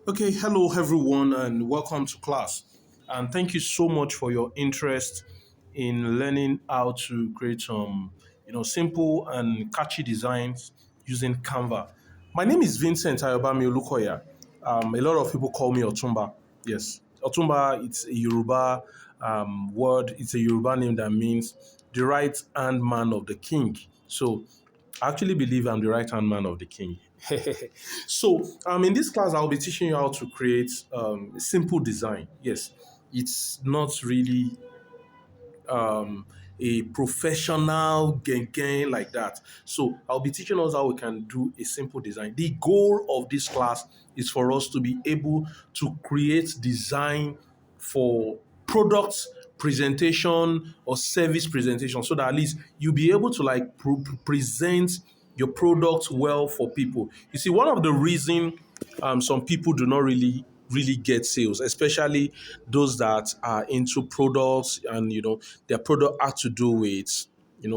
Okay, hello everyone, and welcome to class. And thank you so much for your interest in learning how to create some, simple and catchy designs using Canva. My name is Vincent Ayobami Olukoya. A lot of people call me Otunba. Yes, Otunba. It's a Yoruba word. It's a Yoruba name that means the right hand man of the king. So I actually believe I'm the right hand man of the king. So, in this class, I'll be teaching you how to create a simple design. Yes, it's not really a professional gang like that. So, I'll be teaching us how we can do a simple design. The goal of this class is for us to be able to create design for products presentation or service presentation so that at least you'll be able to like present your product well for people. You see, one of the reason some people do not really get sales, especially those that are into products and their product had to do with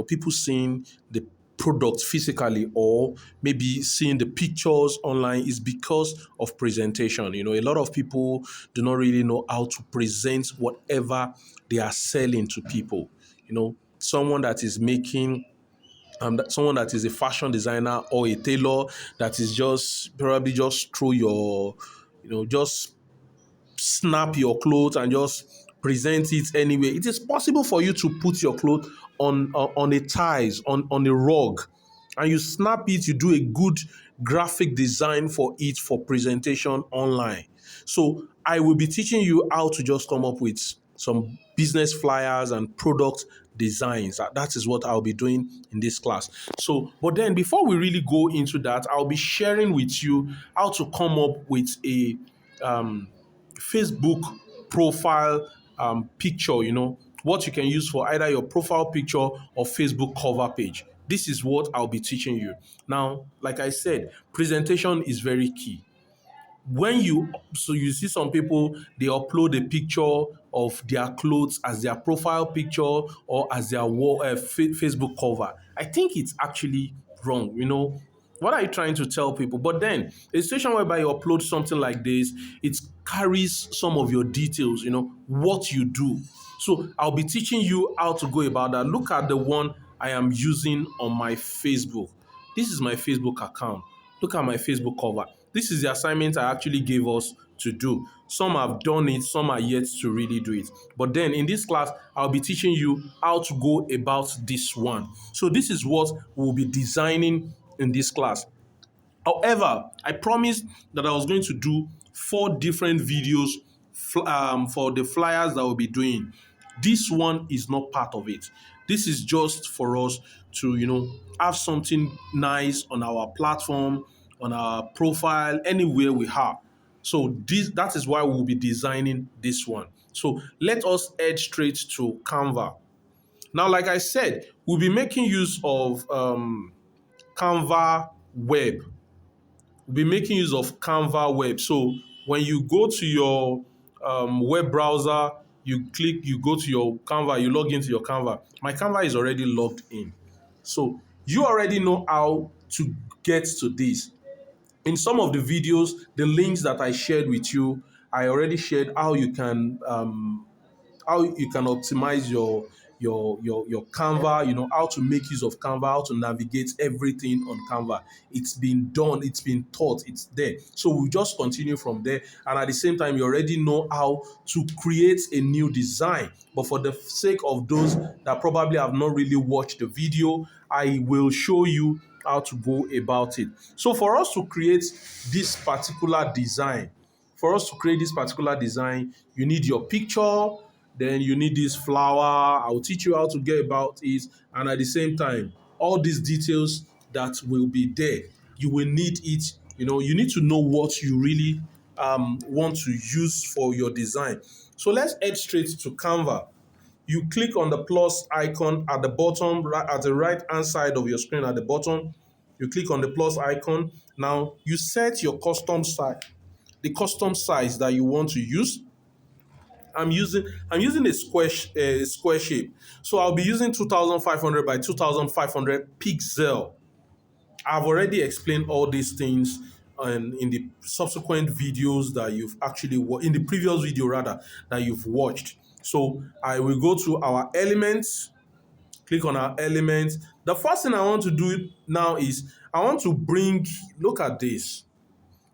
people seeing the product physically or maybe seeing the pictures online is because of presentation. A lot of people do not really know how to present whatever they are selling to people. Someone that is making someone that is a fashion designer or a tailor that is just probably just throw your just snap your clothes and just present it anyway. It is possible for you to put your clothes on a ties on a rug, and you snap it. You do a good graphic design for it for presentation online. So I will be teaching you how to just come up with some business flyers and product designs. That is what I'll be doing in this class. So, but then before we really go into that, I'll be sharing with you how to come up with a um, Facebook profile picture, what you can use for either your profile picture or Facebook cover page. This is what I'll be teaching you. Now, like I said, presentation is very key. You see some people, they upload a picture of their clothes as their profile picture or as their Facebook cover. I think it's actually wrong. What are you trying to tell people? But then a situation whereby you upload something like this, it carries some of your details, what you do. So I'll be teaching you how to go about that. Look at the one I am using on my Facebook. This is my Facebook account. Look at my Facebook cover. This is the assignment I actually gave us to do. Some have done it, some are yet to really do it. But then in this class, I'll be teaching you how to go about this one. So this is what we'll be designing in this class. However, I promised that I was going to do 4 different videos for the flyers that we'll be doing. This one is not part of it. This is just for us to, have something nice on our platform, on our profile, anywhere we are. So that is why we'll be designing this one. So let us head straight to Canva. Now, like I said, we'll be making use of Canva Web. We'll be making use of Canva Web. So when you go to your web browser, you go to your Canva, you log into your Canva. My Canva is already logged in. So you already know how to get to this. In some of the videos, the links that I shared with you, I already shared how you can optimize your Canva, how to make use of Canva, how to navigate everything on Canva. It's been done, it's been taught, it's there. So we just continue from there. And at the same time, you already know how to create a new design. But for the sake of those that probably have not really watched the video, I will show you how to go about it. So for us to create this particular design, you need your picture, then you need this flower. I'll teach you how to get about it. And at the same time, all these details that will be there, you will need it. You need to know what you really want to use for your design. So let's head straight to Canva. You click on the plus icon at the bottom, right at the right hand side of your screen at the bottom. You click on the plus icon. Now you set your custom size, the custom size that you want to use. I'm using a square shape. So I'll be using 2500 by 2500 pixel. I've already explained all these things and in the subsequent videos that you've actually in the previous video rather that you've watched. So I will go to our elements, click on our elements. The first thing I want to do now is I want to bring, look at this.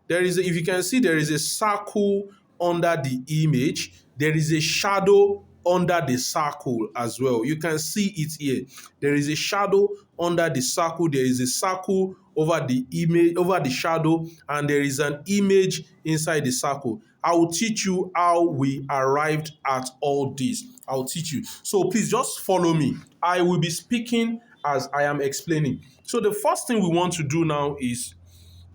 There is, if you can see, there is a circle under the image. There is a shadow under the circle as well. You can see it here. There is a shadow under the circle. There is a circle over the image, over the shadow, and there is an image inside the circle. I will teach you how we arrived at all this. I'll teach you. So please just follow me. I will be speaking as I am explaining. So the first thing we want to do now is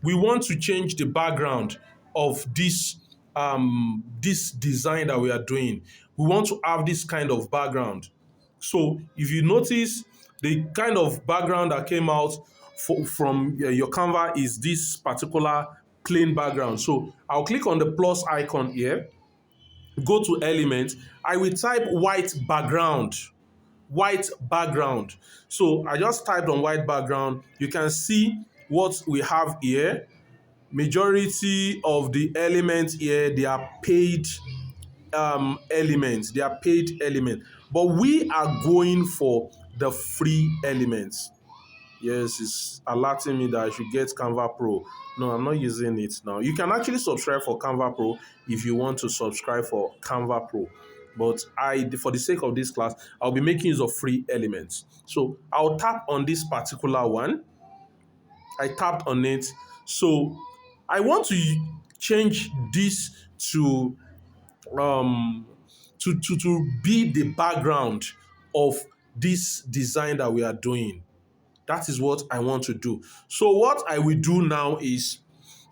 we want to change the background of this design that we are doing. We want to have this kind of background. So if you notice, the kind of background that came out from your Canva is this particular plain background. So I'll click on the plus icon here, go to element. I will type white background. White background. So I just typed on white background. You can see what we have here. Majority of the elements here, they are paid elements. They are paid elements. But we are going for the free elements. Yes, it's alerting me that I should get Canva Pro. No, I'm not using it now. You can actually subscribe for Canva Pro if you want to subscribe for Canva Pro. But for the sake of this class, I'll be making use of free elements. So I'll tap on this particular one. I tapped on it. So I want to change this to um to be the background of this design that we are doing. That is what I want to do. So what I will do now is,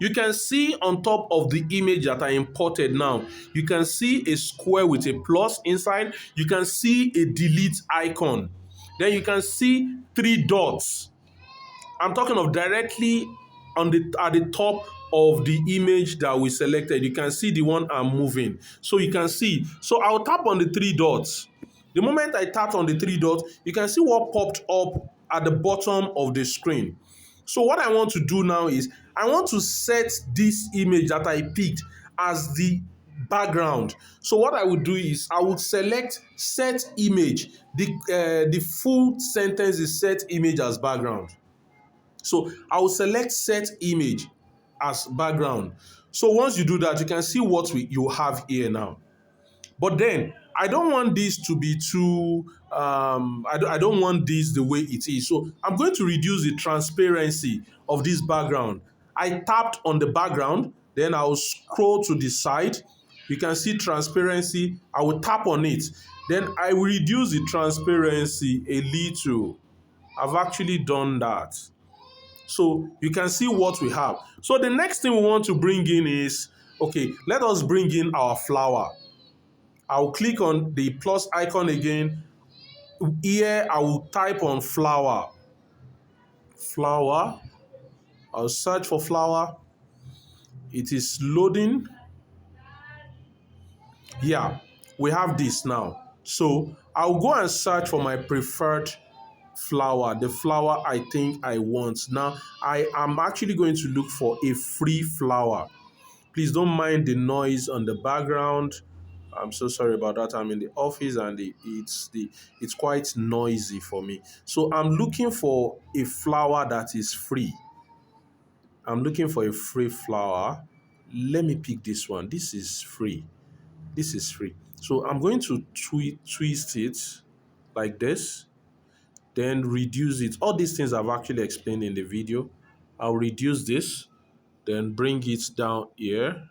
you can see on top of the image that I imported now, you can see a square with a plus inside. You can see a delete icon. Then you can see three dots. I'm talking of directly on the at the top of the image that we selected. You can see the one I'm moving. So you can see. So I'll tap on the three dots. The moment I tapped on the three dots, you can see what popped up at the bottom of the screen. So what I want to do now is I want to set this image that I picked as the background. So what I would do is I would select set image. The full sentence is set image as background. So I will select set image as background. So once you do that, you can see what you have here now. But then I don't want this to be too, I don't want this the way it is. So I'm going to reduce the transparency of this background. I tapped on the background, then I'll scroll to the side. You can see transparency. I will tap on it. Then I will reduce the transparency a little. I've actually done that. So you can see what we have. So the next thing we want to bring in is, okay, let us bring in our flower. I'll click on the plus icon again. Here I will type on flower. Flower. I'll search for flower. It is loading. Yeah, we have this now. So I'll go and search for my preferred flower, the flower I think I want. Now I am actually going to look for a free flower. Please don't mind the noise on the background. I'm so sorry about that. I'm in the office and it's quite noisy for me. So I'm looking for a flower that is free. I'm looking for a free flower. Let me pick this one. This is free. This is free. So I'm going to twist it like this, then reduce it. All these things I've actually explained in the video. I'll reduce this, then bring it down here.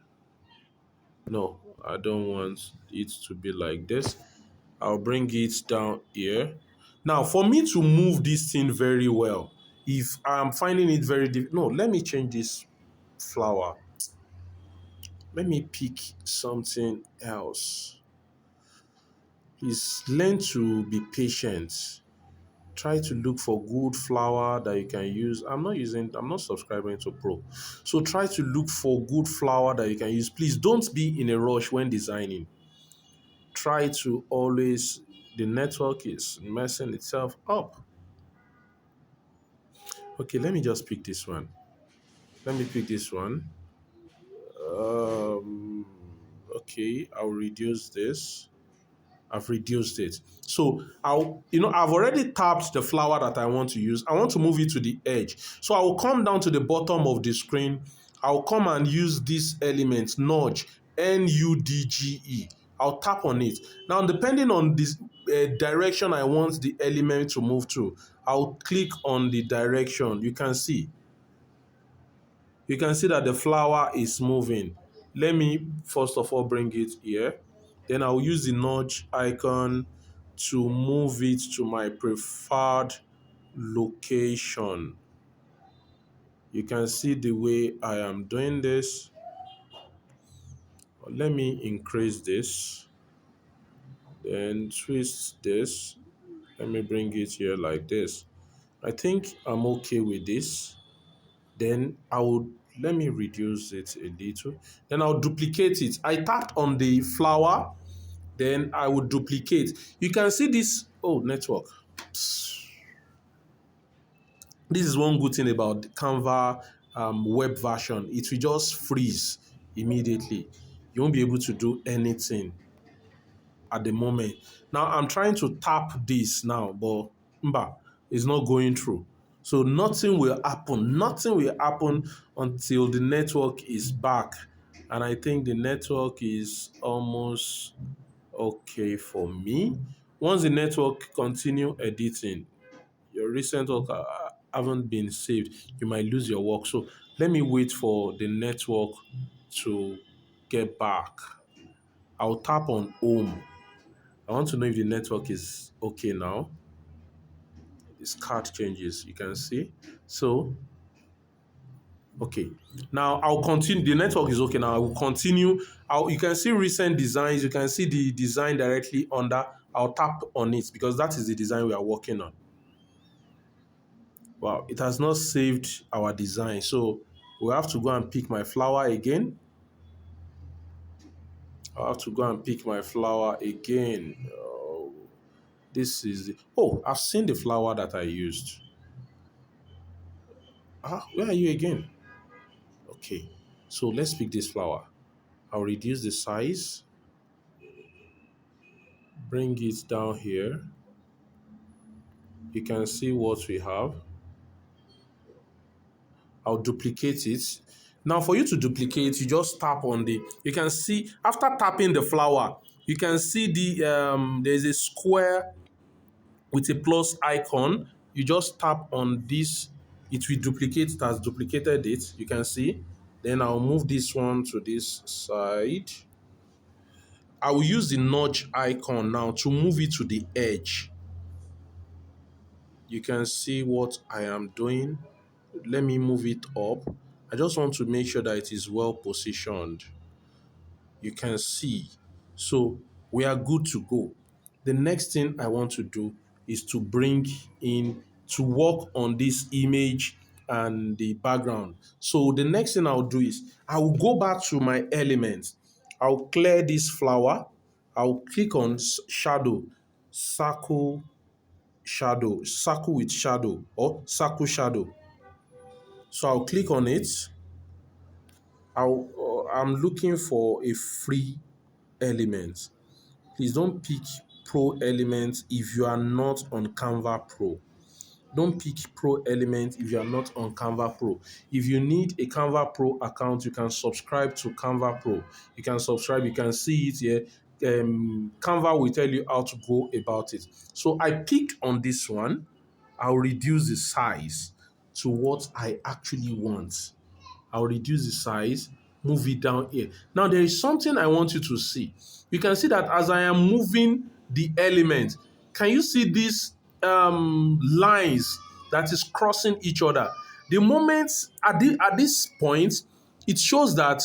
No, I don't want it to be like this. I'll bring it down here. Now, for me to move this thing very well, if I'm finding it very difficult, no, let me change this flower. Let me pick something else. Please learn to be patient. Try to look for good flower that you can use. I'm not subscribing to Pro. So try to look for good flower that you can use. Please don't be in a rush when designing. Try to always, the network is messing itself up. Okay, let me just pick this one. Let me pick this one. Um, okay, I'll reduce this. I've reduced it. So I've already tapped the flower that I want to use. I want to move it to the edge. So I will come down to the bottom of the screen. I'll come and use this element, nudge, NUDGE. I'll tap on it. Now, depending on this direction I want the element to move to, I'll click on the direction. You can see that the flower is moving. Let me first of all bring it here. Then I'll use the nudge icon to move it to my preferred location. You can see the way I am doing this. Let me increase this, then twist this. Let me bring it here like this. I think I'm okay with this. Then let me reduce it a little. Then I'll duplicate it. I tapped on the flower, then I would duplicate. You can see this. Oh, network. This is one good thing about the Canva web version. It will just freeze immediately. You won't be able to do anything at the moment. Now I'm trying to tap this now, but it's not going through. So nothing will happen. Nothing will happen until the network is back. And I think the network is almost okay for me. Once the network continue editing, your recent work haven't been saved, you might lose your work. So let me wait for the network to get back. I'll tap on home. I want to know if the network is okay now. This card changes, you can see. So, okay. Now I'll continue. The network is okay now. I will continue. You can see recent designs. You can see the design directly under. I'll tap on it because that is the design we are working on. Wow, it has not saved our design. So we have to go and pick my flower again. I have to go and pick my flower again. This is I've seen the flower that I used. Where are you again? Okay, so let's pick this flower. I'll reduce the size, bring it down here. You can see what we have. I'll duplicate it. Now, for you to duplicate, you just tap on you can see, after tapping the flower, you can see there's a square with a plus icon. You just tap on this, it will duplicate, it has duplicated it, you can see. Then I'll move this one to this side. I will use the nudge icon now to move it to the edge. You can see what I am doing. Let me move it up. I just want to make sure that it is well positioned. You can see. So we are good to go. The next thing I want to do is to bring in, to work on this image and the background. So the next thing I'll do is I will go back to my elements. I'll clear this flower. I'll click on shadow, circle shadow, circle with shadow, or circle shadow. So I'll click on it. I'm looking for a free element. Please don't pick pro elements if you are not on Canva Pro. Don't pick pro elements if you are not on Canva Pro. If you need a Canva Pro account, you can subscribe to Canva Pro. You can subscribe, you can see it here. Canva will tell you how to go about it. So I picked on this one. I'll reduce the size to what I actually want. I'll reduce the size, move it down here. Now there is something I want you to see. You can see that as I am moving the element, can you see these lines that is crossing each other? The moment at this point, it shows that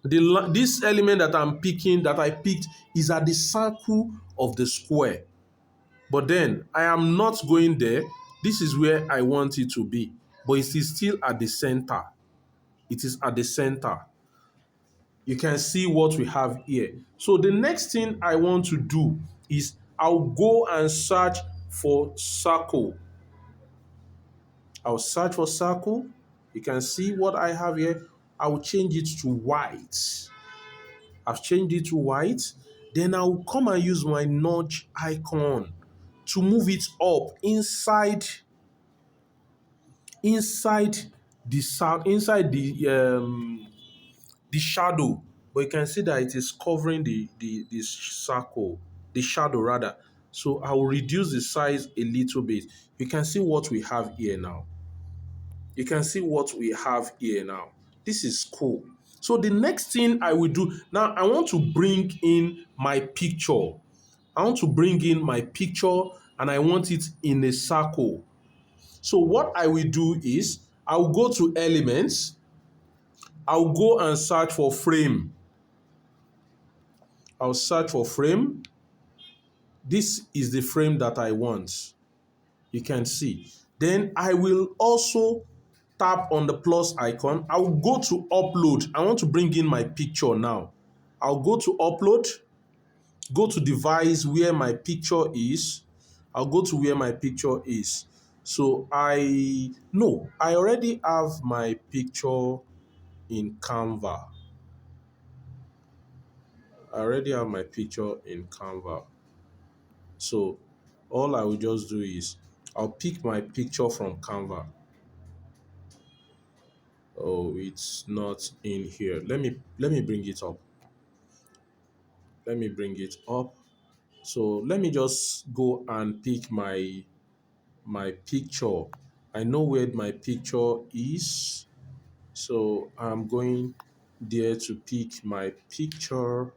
this element that I picked is at the circle of the square. But then I am not going there. This is where I want it to be, but it is still at the center. It is at the center. You can see what we have here. So the next thing I want to do is I'll go and search for circle. I'll search for circle. You can see what I have here. I will change it to white. I've changed it to white. Then I will come and use my nudge icon to move it up inside the shadow. But you can see that it is covering the circle, the shadow rather. So I will reduce the size a little bit. You can see what we have here now. You can see what we have here now. This is cool. So the next thing I will do now, I want to bring in my picture. I want to bring in my picture and I want it in a circle. So what I will do is I will go to elements. I will go and search for frame. I'll search for frame. This is the frame that I want. You can see. Then I will also tap on the plus icon. I will go to upload. I want to bring in my picture now. I'll go to upload, go to device where my picture is. I'll go to where my picture is. So I already have my picture in Canva. I already have my picture in Canva. So all I will just do is I'll pick my picture from Canva. Oh, it's not in here. Let me bring it up. Let me bring it up. So let me just go and pick my picture. I know where my picture is. So I'm going there to pick my picture.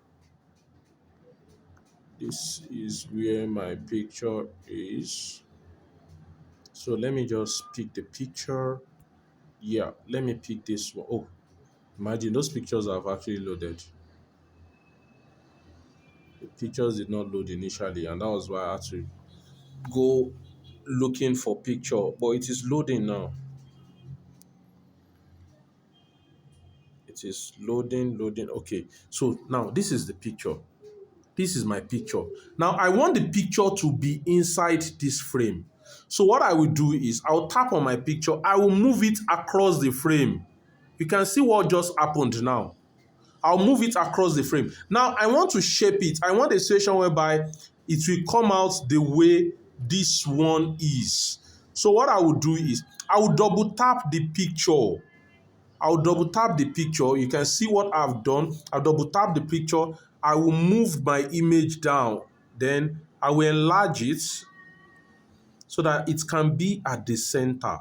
This is where my picture is. So let me just pick the picture. Yeah, let me pick this one. Oh, imagine those pictures have actually loaded. The pictures did not load initially, and that was why I had to go looking for picture, but it is loading now. It is loading. Okay, so now this is the picture. This is my picture. Now I want the picture to be inside this frame. So what I will do is I'll tap on my picture. I will move it across the frame. You can see what just happened now. I'll move it across the frame. Now I want to shape it. I want a situation whereby it will come out the way this one is. So what I will do is I will double tap the picture. I'll double tap the picture. You can see what I've done. I'll double tap the picture. I will move my image down. Then I will enlarge it so that it can be at the center.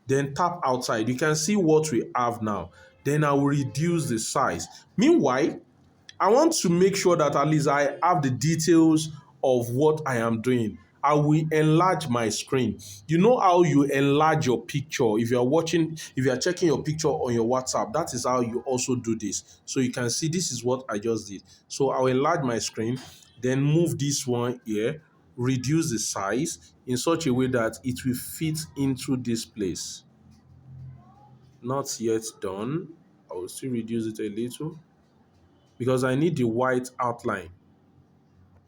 Then tap outside. You can see what we have now. Then I will reduce the size. Meanwhile, I want to make sure that at least I have the details of what I am doing. I will enlarge my screen. You know how you enlarge your picture. If you are checking your picture on your WhatsApp, that is how you also do this. So you can see this is what I just did. So I'll enlarge my screen, then move this one here, reduce the size in such a way that it will fit into this place. Not yet done. I will still reduce it a little because I need the white outline.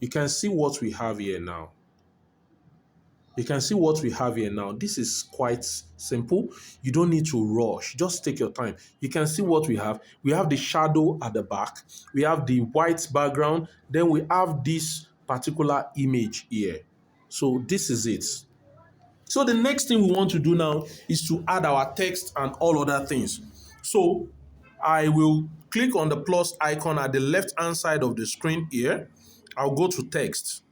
You can see what we have here now. You can see what we have here now. This is quite simple. You don't need to rush. Just take your time. You can see what we have. We have the shadow at the back. We have the white background. Then we have this particular image here. So this is it. So the next thing we want to do now is to add our text and all other things. So I will click on the plus icon at the left hand side of the screen here. I'll go to text.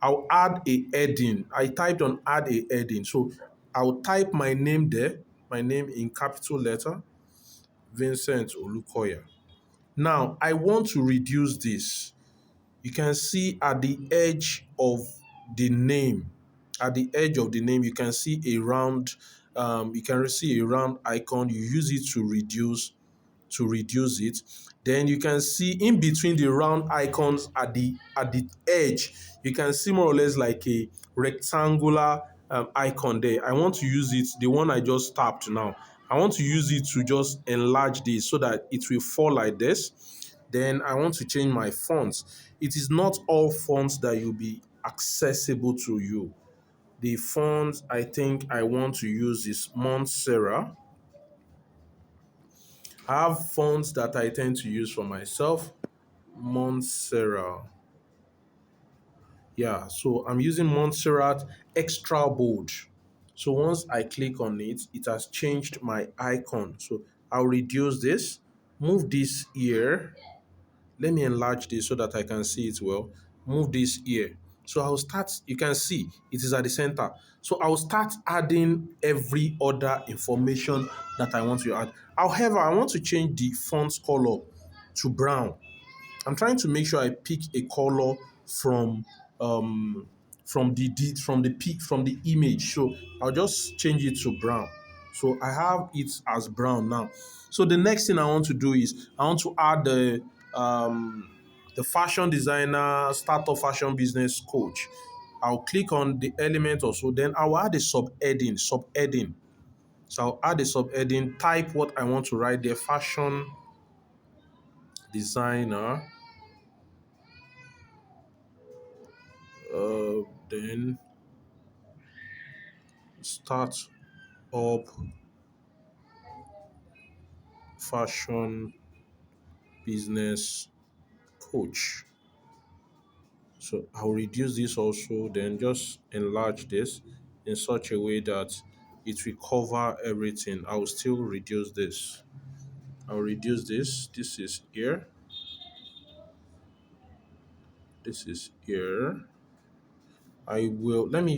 I'll add a heading. I typed on add a heading. So I'll type my name there, my name in capital letter, Vincent Olukoya. Now I want to reduce this. You can see at the edge of the name, you can see a round, icon. You use it to reduce it. Then you can see in between the round icons at the edge, you can see more or less like a rectangular icon there. I want to use it, the one I just tapped now. I want to use it to just enlarge this so that it will fall like this. Then I want to change my fonts. It is not all fonts that will be accessible to you. The font I think I want to use is Montserrat. I have fonts that I tend to use for myself. Montserrat. Yeah, so I'm using Montserrat Extra Bold. So once I click on it, it has changed my icon. So I'll reduce this, move this here. Let me enlarge this so that I can see it well. Move this here. So I'll start, you can see it is at the center. So I'll start adding every other information that I want to add. However, I want to change the font color to brown. I'm trying to make sure I pick a color from um from the image. So I'll just change it to brown. So I have it as brown now. So the next thing I want to do is I want to add the fashion designer startup fashion business coach. I'll click on the element also, then I'll add a subheading. So I'll add a subheading, type what I want to write there, fashion designer. Then start up fashion business coach. So I'll reduce this also, then just enlarge this in such a way that it will cover everything. I'll still reduce this. I'll reduce this. This is here. This is here. I will, let me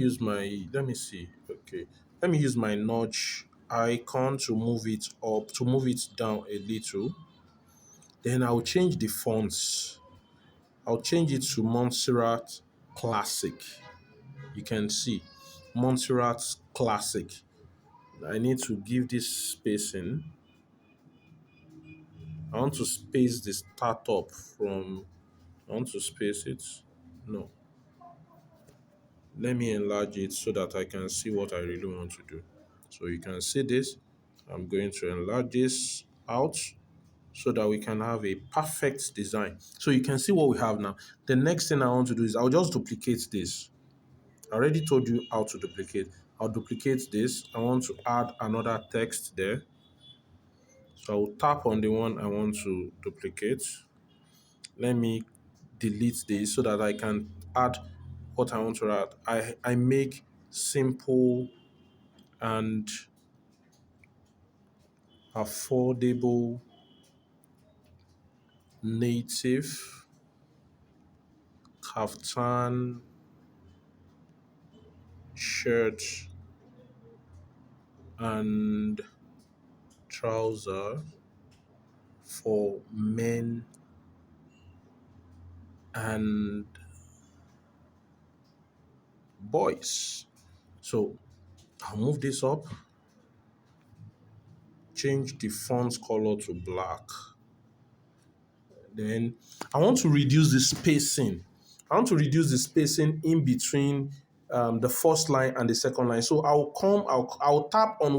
see. Okay. Let me use my notch icon to move it up, to move it down a little. Then I'll change the fonts. I'll change it to Montserrat Classic. You can see Montserrat Classic. I need to give this spacing. I want to space the startup from, I want to space it. No. Let me enlarge it so that I can see what I really want to do. So you can see this. I'm going to enlarge this out so that we can have a perfect design. So you can see what we have now. The next thing I want to do is I'll just duplicate this. I already told you how to duplicate. I'll duplicate this. I want to add another text there. So I'll tap on the one I want to duplicate. Let me delete this so that I can add what I want to add. I make simple and affordable native kaftan shirt and trouser for men and boys. So I'll move this up, change the font color to black. Then I want to reduce the spacing. I want to reduce the spacing in between the first line and the second line. So I'll tap on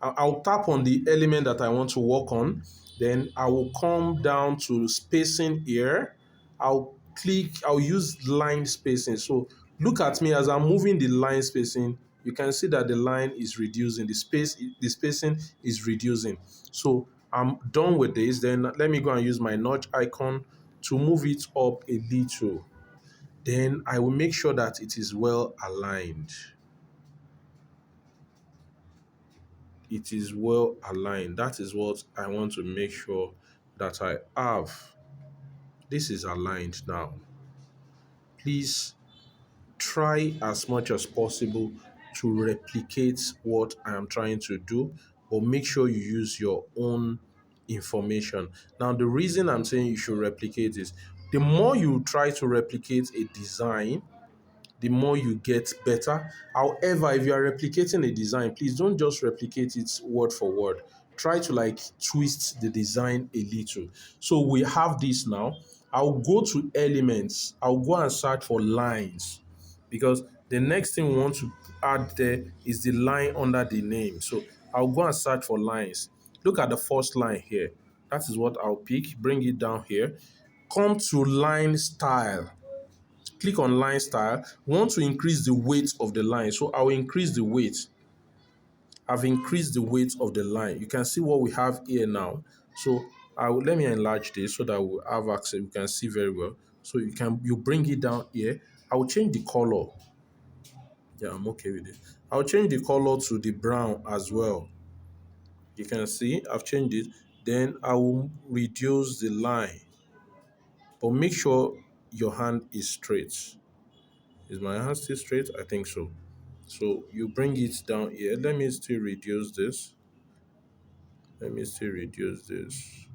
I'll tap on the element that I want to work on. Then I will come down to spacing here. I'll use line spacing. So look at me as I'm moving the line spacing. You can see that the line is reducing, the spacing is reducing. So I'm done with this. Then let me go and use my notch icon to move it up a little. Then I will make sure that it is well aligned. It is well aligned. That is what I want to make sure that I have. This is aligned now. Please try as much as possible to replicate what I am trying to do, but make sure you use your own information. Now, the reason I'm saying you should replicate is the more you try to replicate a design, the more you get better. However, if you are replicating a design, please don't just replicate it word for word. Try to like twist the design a little. So we have this now. I'll go to elements. I'll go and search for lines because the next thing we want to add there is the line under the name. So I'll go and search for lines. Look at the first line here. That is what I'll pick. Bring it down here. Come to line style. click on line style. We want to increase the weight of the line. So I will increase the weight. I've increased the weight of the line. You can see what we have here now. So let me enlarge this so that we have access. We can see very well. So you bring it down here. I will change the color. Yeah, I'm okay with it. I'll change the color to the brown as well. You can see I've changed it. Then I will reduce the line, but make sure your hand is straight. Is my hand still straight? I think so. So you bring it down here. Let me still reduce this. Let me still reduce this.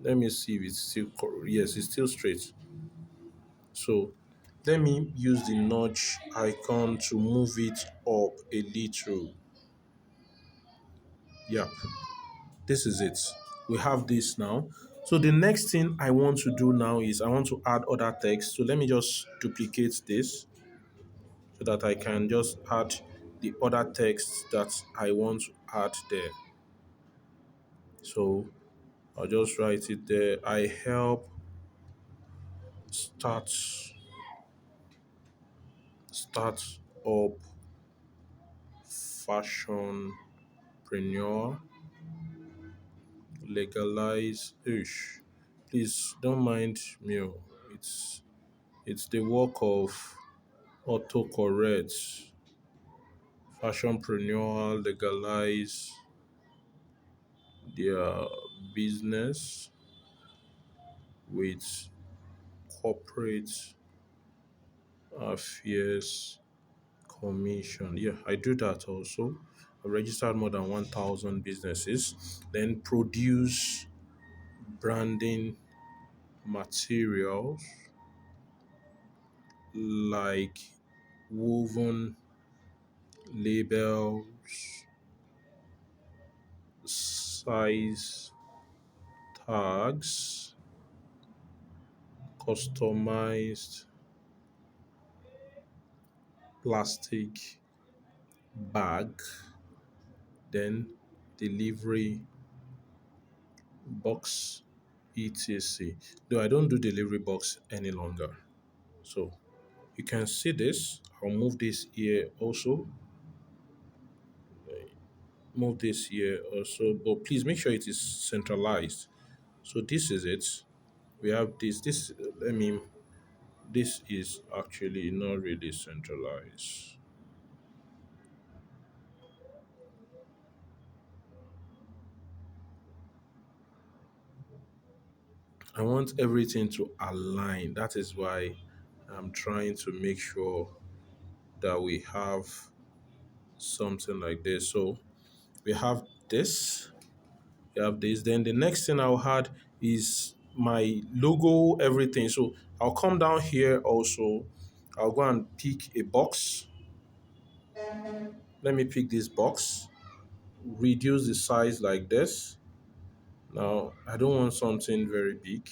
Let me see if it's still, yes, it's still straight. So let me use the notch icon to move it up a little. Yep, this is it. We have this now. So the next thing I want to do now is I want to add other text. So let me just duplicate this so that I can just add the other text that I want to add there. So I'll just write it there. I help start up fashionpreneur, legalize ish. Please don't mind me. It's it's the work of autocorrect. Fashionpreneur legalize their business with corporate affairs commission. Yeah, I do that also. I registered more than 1,000 businesses. Then produce branding materials like woven labels, size tags, customized plastic bag, then delivery box, etc. Though I don't do delivery box any longer. So you can see this. I'll move this here also. Move this here also. But please make sure it is centralized. So this is it. We have this. I mean, this is actually not really centralized. I want everything to align. That is why I'm trying to make sure that we have something like this. So we have this, we have this. Then the next thing I'll add is my logo, everything. So I'll come down here also. I'll go and pick a box. Let me pick this box, reduce the size like this. Now, I don't want something very big,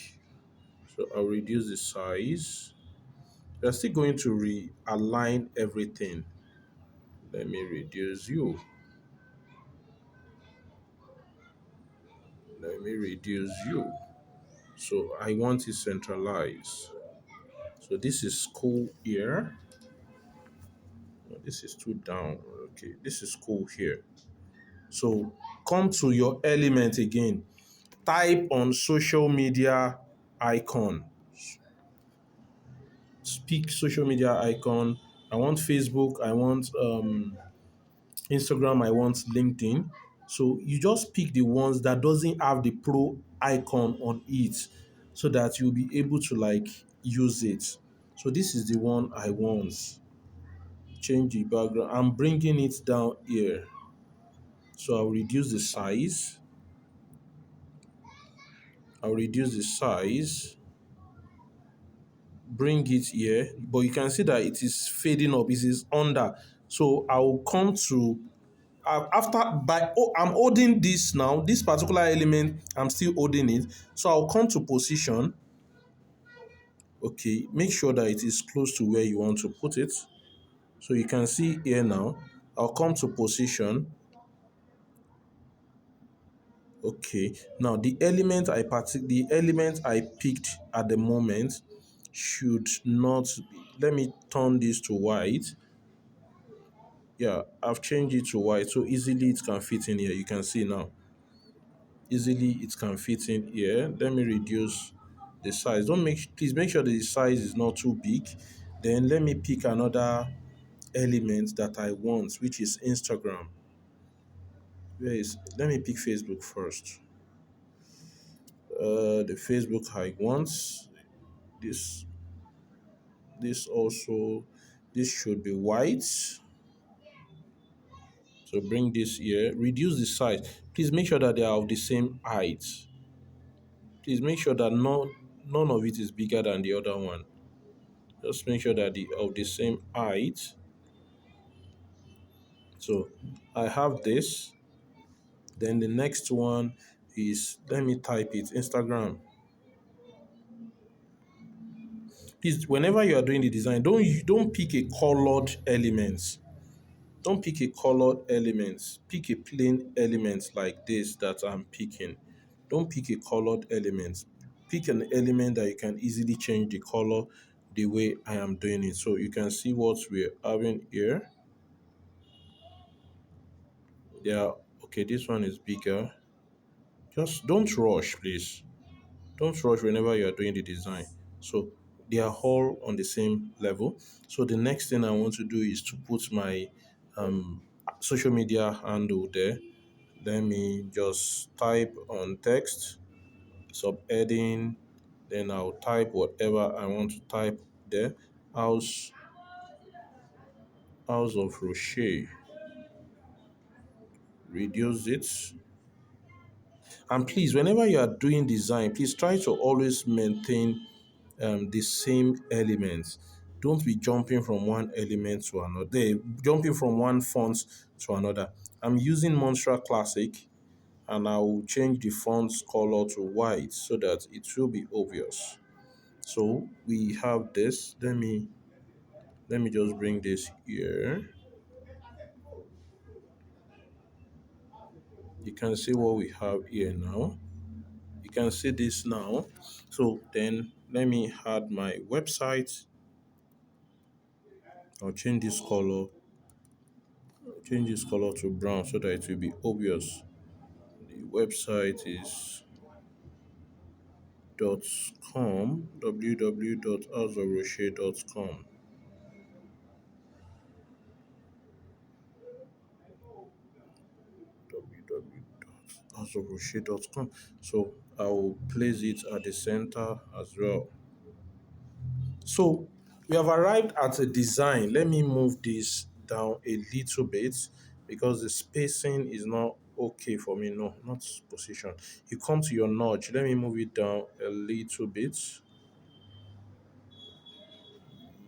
so I'll reduce the size. We're still going to realign everything. Let me reduce you. Let me reduce you. So I want it centralized. So this is school here. No, this is too down. Okay, this is school here. So come to your element again. Type on social media icon. Speak social media icon. I want Facebook. I want Instagram. I want LinkedIn. So you just pick the ones that doesn't have the pro icon on it, so that you'll be able to like use it. So this is the one I want. Change the background. I'm bringing it down here. So I'll reduce the size. I'll reduce the size. Bring it here, but you can see that it is fading up. It is under. So I will come to after by oh, I'm holding this now. This particular element, I'm still holding it. So I'll come to position. Okay, make sure that it is close to where you want to put it. So you can see here now. I'll come to position. Okay, now the element I picked at the moment, should not be. Let me turn this to white. Yeah, I've changed it to white so easily it can fit in here. You can see now. Easily it can fit in here. Let me reduce the size. Don't make Please make sure the size is not too big. Then let me pick another element that I want, which is Instagram. Let me pick Facebook first. The Facebook I want this this also this should be white. So bring this here. Reduce the size. Please make sure that they are of the same height. Please make sure that none of it is bigger than the other one. Just make sure that they of the same height. So I have this. Then the next one is, let me type it, Instagram. Please, whenever you are doing the design, don't pick a colored element. Don't pick a colored element. Pick a plain element like this that I'm picking. Don't pick a colored element. Pick an element that you can easily change the color the way I am doing it. So you can see what we're having here. Yeah, okay, this one is bigger. Just don't rush, please. Don't rush whenever you are doing the design. So they are all on the same level. So the next thing I want to do is to put my um, social media handle there. Let me just type on text, subheading, then I'll type whatever I want to type there. House, House of Rocher. Reduce it. And please, whenever you are doing design, please try to always maintain the same elements. Don't be jumping from one element to another. Jumping from one font to another. I'm using Monstra Classic, and I will change the font's color to white so that it will be obvious. So we have this. Let me just bring this here. You can see what we have here now. You can see this now. So then let me add my website. I'll change this color to brown so that it will be obvious. The website is .com, www.azoroshe.com, www.azoroshe.com. So I will place it at the center as well. So we have arrived at a design. Let me move this down a little bit because the spacing is not okay for me. No, not position. You come to your notch. Let me move it down a little bit.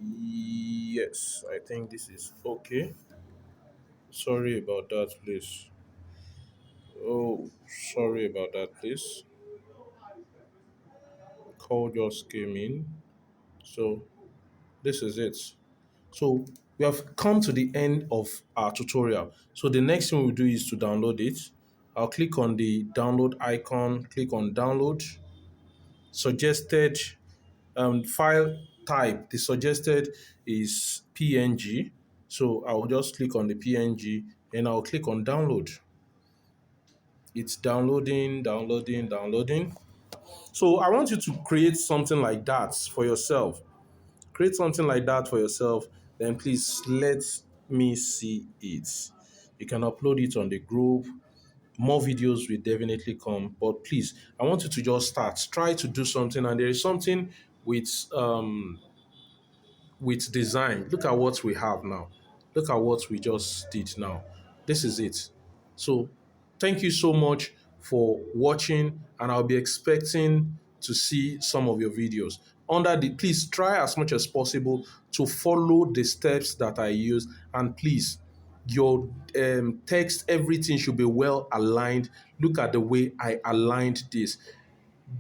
Yes, I think this is okay. Sorry about that, please. Oh, sorry about that, please. Call just came in. So this is it. So we have come to the end of our tutorial. So the next thing we'll do is to download it. I'll click on the download icon, click on download. Suggested file type, the suggested is PNG. So I'll just click on the PNG and I'll click on download. It's downloading, downloading, downloading. So I want you to create something like that for yourself. Create something like that for yourself, then please let me see it. You can upload it on the group. More videos will definitely come, but please, I want you to just start. Try to do something, and there is something with design. Look at what we have now. Look at what we just did now. This is it. So, thank you so much for watching, and I'll be expecting to see some of your videos. Please try as much as possible to follow the steps that I use, and please, your text, everything should be well aligned. Look at the way I aligned this.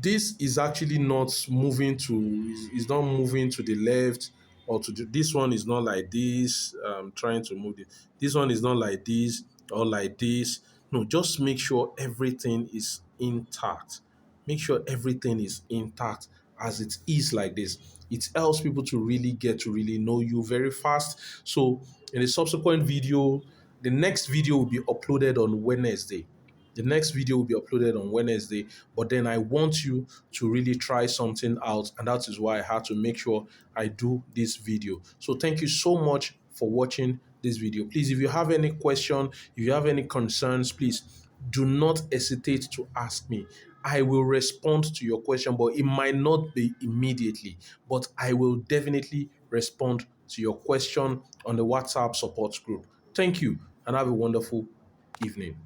This is actually not moving to is not moving to the left or this one is not like this. Trying to move this one is not like this or like this. No, just make sure everything is intact. Make sure everything is intact as it is like this. It helps people to really get to really know you very fast. So in a subsequent video, the next video will be uploaded on Wednesday. The next video will be uploaded on Wednesday, but then I want you to really try something out, and that is why I had to make sure I do this video. So thank you so much for watching this video. Please, if you have any question, if you have any concerns, please do not hesitate to ask me. I will respond to your question, but it might not be immediately, but I will definitely respond to your question on the WhatsApp support group. Thank you and have a wonderful evening.